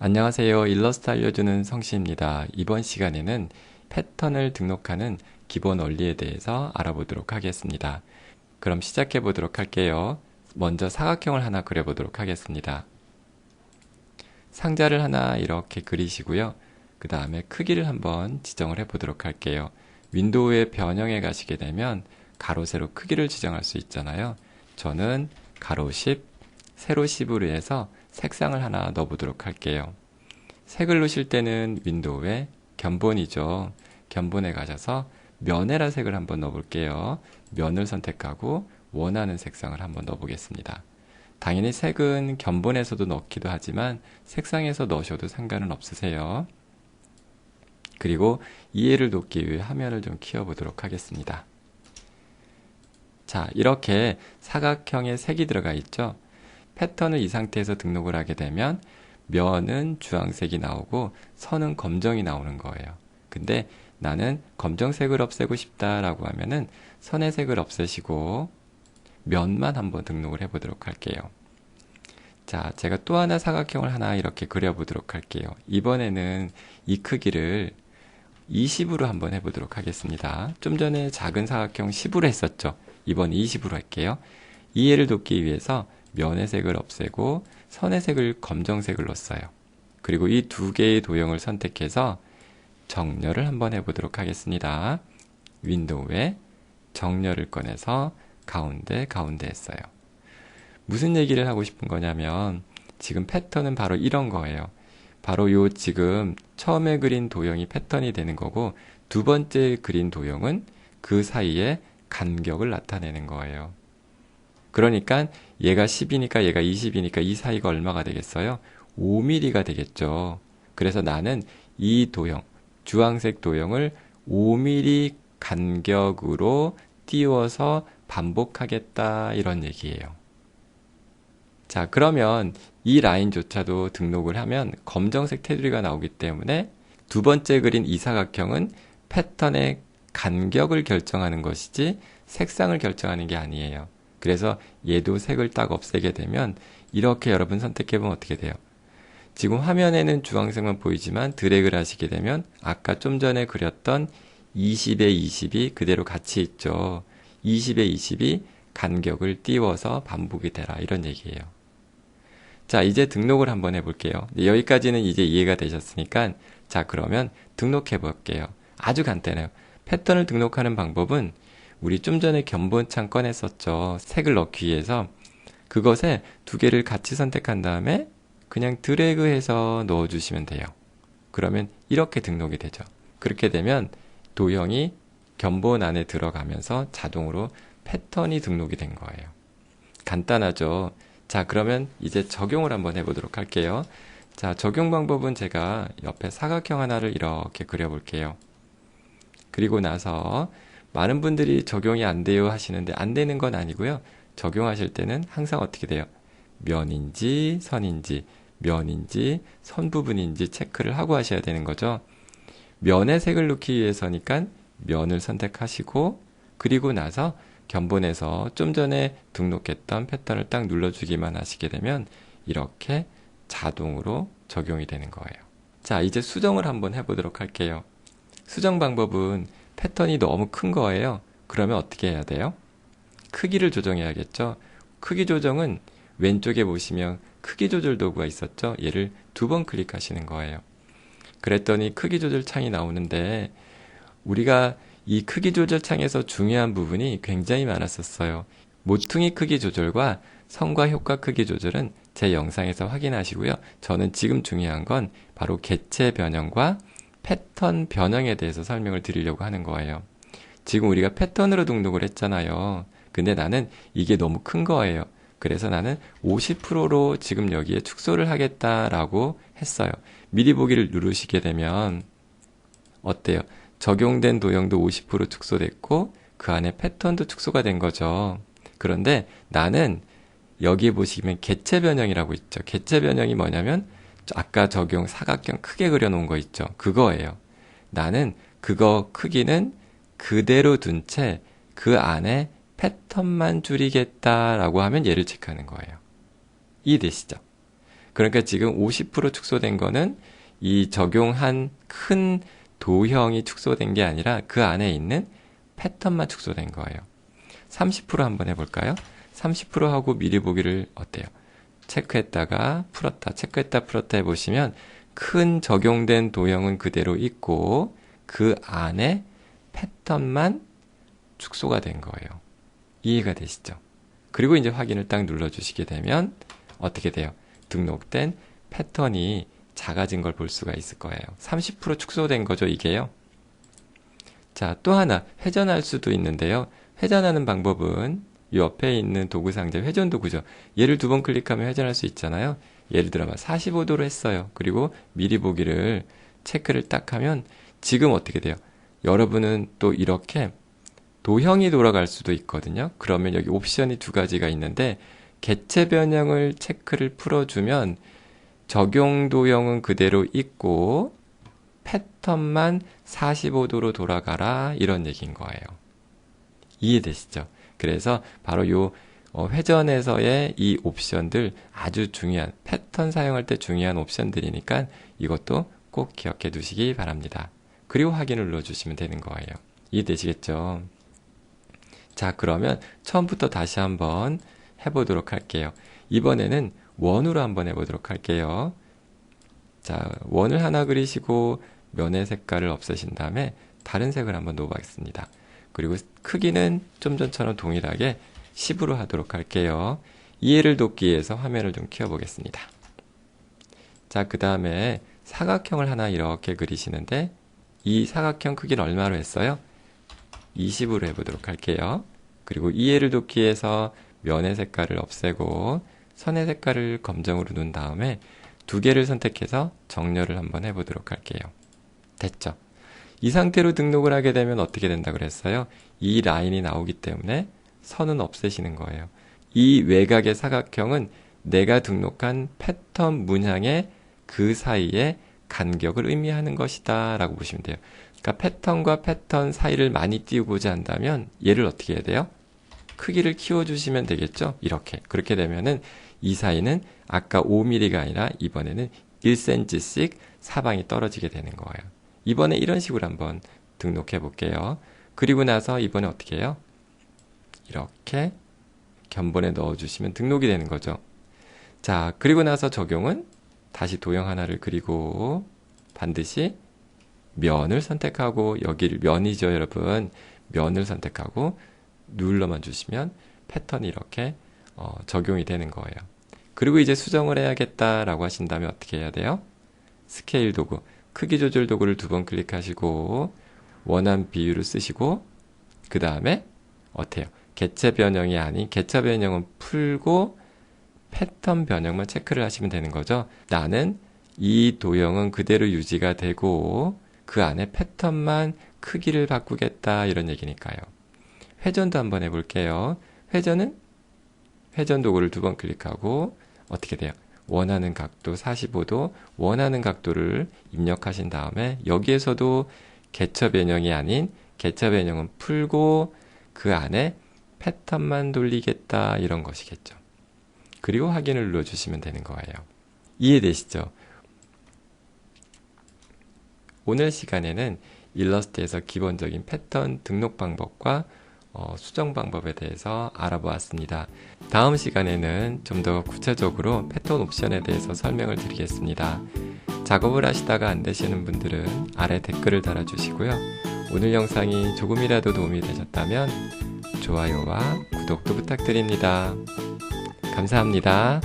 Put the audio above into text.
안녕하세요. 일러스트 알려주는 성시입니다. 이번 시간에는 패턴을 등록하는 기본 원리에 대해서 알아보도록 하겠습니다. 그럼 시작해 보도록 할게요. 먼저 사각형을 하나 그려보도록 하겠습니다. 상자를 하나 이렇게 그리시고요. 그 다음에 크기를 한번 지정을 해 보도록 할게요. 윈도우의 변형에 가시게 되면 가로, 세로 크기를 지정할 수 있잖아요. 저는 가로 10, 세로 10으로 해서 색상을 하나 넣어보도록 할게요. 색을 넣으실 때는 윈도우에 견본이죠. 견본에 가셔서 면에라 색을 한번 넣어볼게요. 면을 선택하고 원하는 색상을 한번 넣어보겠습니다. 당연히 색은 견본에서도 넣기도 하지만 색상에서 넣으셔도 상관은 없으세요. 그리고 이해를 돕기 위해 화면을 좀 키워보도록 하겠습니다. 자, 이렇게 사각형에 색이 들어가 있죠. 패턴을 이 상태에서 등록을 하게 되면 면은 주황색이 나오고 선은 검정이 나오는 거예요. 근데 나는 검정색을 없애고 싶다라고 하면은 선의 색을 없애시고 면만 한번 등록을 해보도록 할게요. 자, 제가 또 하나 사각형을 하나 이렇게 그려보도록 할게요. 이번에는 이 크기를 20으로 한번 해보도록 하겠습니다. 좀 전에 작은 사각형 10으로 했었죠. 이번 20으로 할게요. 이해를 돕기 위해서 면의 색을 없애고 선의 색을 검정색을 넣었어요. 그리고 이 두 개의 도형을 선택해서 정렬을 한번 해보도록 하겠습니다. 윈도우에 정렬을 꺼내서 가운데 했어요. 무슨 얘기를 하고 싶은 거냐면 지금 패턴은 바로 이런 거예요. 바로 요 지금 처음에 그린 도형이 패턴이 되는 거고 두 번째 그린 도형은 그 사이에 간격을 나타내는 거예요. 그러니까 얘가 10이니까 얘가 20이니까 이 사이가 얼마가 되겠어요? 5mm가 되겠죠. 그래서 나는 이 도형, 주황색 도형을 5mm 간격으로 띄워서 반복하겠다 이런 얘기예요. 자, 그러면 이 라인조차도 등록을 하면 검정색 테두리가 나오기 때문에 두 번째 그린 이 사각형은 패턴의 간격을 결정하는 것이지 색상을 결정하는 게 아니에요. 그래서 얘도 색을 딱 없애게 되면 이렇게 여러분 선택해보면 어떻게 돼요? 지금 화면에는 주황색만 보이지만 드래그를 하시게 되면 아까 좀 전에 그렸던 20에 20이 그대로 같이 있죠. 20에 20이 간격을 띄워서 반복이 되라 이런 얘기예요. 자, 이제 등록을 한번 해볼게요. 여기까지는 이제 이해가 되셨으니까 자, 그러면 등록해 볼게요. 아주 간단해요. 패턴을 등록하는 방법은 우리 좀 전에 견본창 꺼냈었죠. 색을 넣기 위해서 그것에 두 개를 같이 선택한 다음에 그냥 드래그해서 넣어주시면 돼요. 그러면 이렇게 등록이 되죠. 그렇게 되면 도형이 견본 안에 들어가면서 자동으로 패턴이 등록이 된 거예요. 간단하죠. 자, 그러면 이제 적용을 한번 해보도록 할게요. 자, 적용 방법은 제가 옆에 사각형 하나를 이렇게 그려볼게요. 그리고 나서 많은 분들이 적용이 안 돼요 하시는데 안 되는 건 아니고요. 적용하실 때는 항상 어떻게 돼요? 면인지 선인지 면인지 선 부분인지 체크를 하고 하셔야 되는 거죠. 면의 색을 넣기 위해서니까 면을 선택하시고 그리고 나서 견본에서 좀 전에 등록했던 패턴을 딱 눌러주기만 하시게 되면 이렇게 자동으로 적용이 되는 거예요. 자, 이제 수정을 한번 해보도록 할게요. 수정 방법은 패턴이 너무 큰 거예요. 그러면 어떻게 해야 돼요? 크기를 조정해야겠죠. 크기 조정은 왼쪽에 보시면 크기 조절 도구가 있었죠. 얘를 두 번 클릭하시는 거예요. 그랬더니 크기 조절 창이 나오는데 우리가 이 크기 조절 창에서 중요한 부분이 굉장히 많았었어요. 모퉁이 크기 조절과 선과 효과 크기 조절은 제 영상에서 확인하시고요. 저는 지금 중요한 건 바로 개체 변형과 패턴 변형에 대해서 설명을 드리려고 하는 거예요. 지금 우리가 패턴으로 등록을 했잖아요. 근데 나는 이게 너무 큰 거예요. 그래서 나는 50%로 지금 여기에 축소를 하겠다라고 했어요. 미리 보기를 누르시게 되면 어때요? 적용된 도형도 50% 축소됐고 그 안에 패턴도 축소가 된 거죠. 그런데 나는 여기 보시면 개체 변형이라고 있죠. 개체 변형이 뭐냐면 아까 적용 사각형 크게 그려놓은 거 있죠. 그거예요. 나는 그거 크기는 그대로 둔 채 그 안에 패턴만 줄이겠다라고 하면 얘를 체크하는 거예요. 이해되시죠? 그러니까 지금 50% 축소된 거는 이 적용한 큰 도형이 축소된 게 아니라 그 안에 있는 패턴만 축소된 거예요. 30% 한번 해볼까요? 30% 하고 미리 보기를 어때요? 체크했다가 풀었다, 체크했다 풀었다 해보시면 큰 적용된 도형은 그대로 있고 그 안에 패턴만 축소가 된 거예요. 이해가 되시죠? 그리고 이제 확인을 딱 눌러주시게 되면 어떻게 돼요? 등록된 패턴이 작아진 걸 볼 수가 있을 거예요. 30% 축소된 거죠, 이게요. 자, 또 하나 회전할 수도 있는데요. 회전하는 방법은 이 옆에 있는 도구 상자 회전 도구죠. 얘를 2번 클릭하면 회전할 수 있잖아요. 예를 들어 45도로 했어요. 그리고 미리 보기를 체크를 딱 하면 지금 어떻게 돼요? 여러분은 또 이렇게 도형이 돌아갈 수도 있거든요. 그러면 여기 옵션이 2가지가 있는데 개체 변형을 체크를 풀어주면 적용 도형은 그대로 있고 패턴만 45도로 돌아가라 이런 얘기인 거예요. 이해되시죠? 그래서 바로 요 회전에서의 이 옵션들 아주 중요한 패턴 사용할 때 중요한 옵션들이니까 이것도 꼭 기억해 두시기 바랍니다. 그리고 확인을 눌러주시면 되는 거예요. 이해되시겠죠? 자, 그러면 처음부터 다시 한번 해보도록 할게요. 이번에는 원으로 한번 해보도록 할게요. 자, 원을 하나 그리시고 면의 색깔을 없애신 다음에 다른 색을 한번 넣어보겠습니다. 그리고 크기는 좀 전처럼 동일하게 10으로 하도록 할게요. 이해를 돕기 위해서 화면을 좀 키워보겠습니다. 자, 그 다음에 사각형을 하나 이렇게 그리시는데 이 사각형 크기는 얼마로 했어요? 20으로 해보도록 할게요. 그리고 이해를 돕기 위해서 면의 색깔을 없애고 선의 색깔을 검정으로 놓은 다음에 2개를 선택해서 정렬을 한번 해보도록 할게요. 됐죠? 이 상태로 등록을 하게 되면 어떻게 된다고 그랬어요? 이 라인이 나오기 때문에 선은 없애시는 거예요. 이 외곽의 사각형은 내가 등록한 패턴 문양의 그 사이에 간격을 의미하는 것이다 라고 보시면 돼요. 그러니까 패턴과 패턴 사이를 많이 띄우고자 한다면 얘를 어떻게 해야 돼요? 크기를 키워주시면 되겠죠? 이렇게. 그렇게 되면은 이 사이는 아까 5mm가 아니라 이번에는 1cm씩 사방이 떨어지게 되는 거예요. 이번에 이런 식으로 한번 등록해 볼게요. 그리고 나서 이번에 어떻게 해요? 이렇게 견본에 넣어주시면 등록이 되는 거죠. 자, 그리고 나서 적용은 다시 도형 하나를 그리고 반드시 면을 선택하고 여기를 면이죠, 여러분. 면을 선택하고 눌러만 주시면 패턴이 이렇게 적용이 되는 거예요. 그리고 이제 수정을 해야겠다라고 하신다면 어떻게 해야 돼요? 스케일 도구, 크기 조절 도구를 2번 클릭하시고 원한 비율을 쓰시고 그 다음에 어때요? 개체 변형이 아닌 개체 변형은 풀고 패턴 변형만 체크를 하시면 되는 거죠. 나는 이 도형은 그대로 유지가 되고 그 안에 패턴만 크기를 바꾸겠다 이런 얘기니까요. 회전도 한번 해볼게요. 회전은 회전 도구를 2번 클릭하고 어떻게 돼요? 원하는 각도 45도 원하는 각도를 입력하신 다음에 여기에서도 개체 변형이 아닌 개체 변형은 풀고 그 안에 패턴만 돌리겠다 이런 것이겠죠. 그리고 확인을 눌러주시면 되는 거예요. 이해되시죠? 오늘 시간에는 일러스트에서 기본적인 패턴 등록 방법과 수정 방법에 대해서 알아보았습니다. 다음 시간에는 좀 더 구체적으로 패턴 옵션에 대해서 설명을 드리겠습니다. 작업을 하시다가 안 되시는 분들은 아래 댓글을 달아주시고요. 오늘 영상이 조금이라도 도움이 되셨다면 좋아요와 구독도 부탁드립니다. 감사합니다.